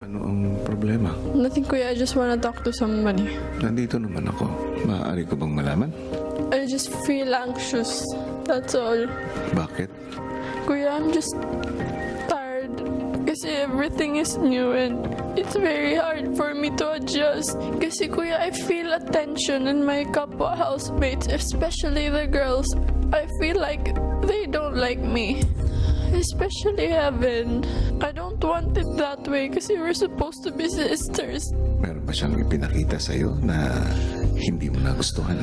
Ano ang problema? Nothing, Kuya. I just wanna talk to somebody. Nandito naman ako. Maaari ko bang malaman? I just feel anxious. That's all. Bakit? Kuya, I'm just tired. Kasi everything is new and it's very hard for me to adjust. Kasi Kuya, I feel a tension in my kapwa housemates, especially the girls. I feel like they don't like me. Especially Heaven. I don't want it that way kasi we're supposed to be sisters. Meron ba siyang ipinakita sa'yo na hindi mo nagustuhan?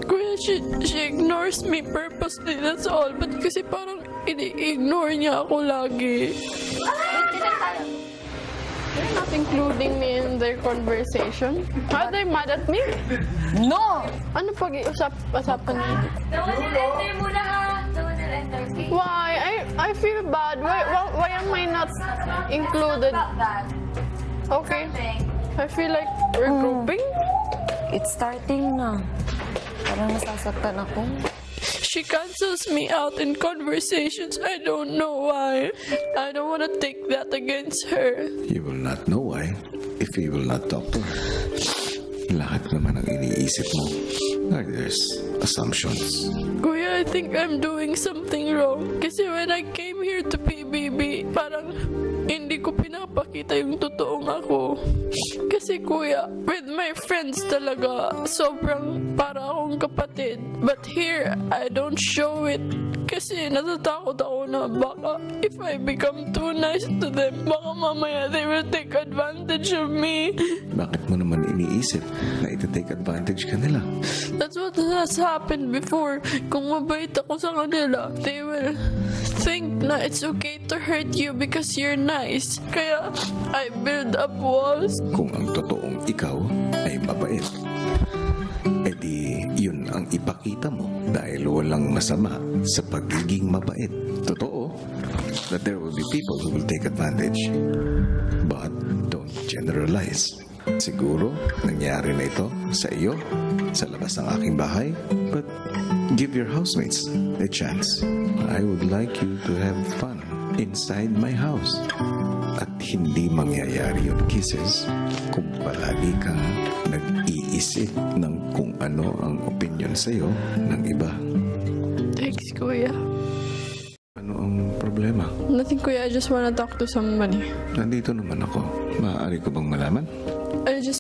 Kuya, she ignores me purposely, that's all. But kasi parang ini-ignore niya ako lagi. They're not including me in their conversation. Are they mad at me? No! Ano pag-usapan niyo? Don't enter muna ka. Don't enter. Why? I feel bad. Why am I not included? About that. Okay. I feel like we're grouping. It's starting na. Parang nasasaktan ako. She cancels me out in conversations. I don't know why. I don't want to take that against her. You will not know why if you will not talk to her. Lahat naman ang iniisip mo. There's assumptions. Kuya, I think I'm doing something wrong. Kasi when I came here to PBB, parang hindi ko pinapakita yung totoong ako. Kasi Kuya, with my friends talaga, sobrang para akong kapatid. But here, I don't show it. Kasi natatakot ako na baka if I become too nice to them, baka mamaya they will take advantage of me. Bakit mo naman iniisip na iti-take advantage ka nila? That's what has happened before. Kung mabait ako sa kanila, they will think na it's okay to hurt you because you're nice. Kaya I build up walls. Kung ang totoong ikaw ay mabait, edi yun ang ipakita mo dahil walang masama sa pagiging mabait. Totoo that there will be people who will take advantage. But don't generalize. Siguro nangyari na ito sa iyo sa labas ng aking bahay, but give your housemates a chance. I would like you to have fun inside my house. At hindi mangyayari yung kisses kung palagi kang nag-iisip ng kung ano ang opinion sa'yo ng iba. Thanks, Kuya. Ano ang problema? Nothing, Kuya. I just wanna talk to somebody. Nandito naman ako. Maaari ko bang malaman? I just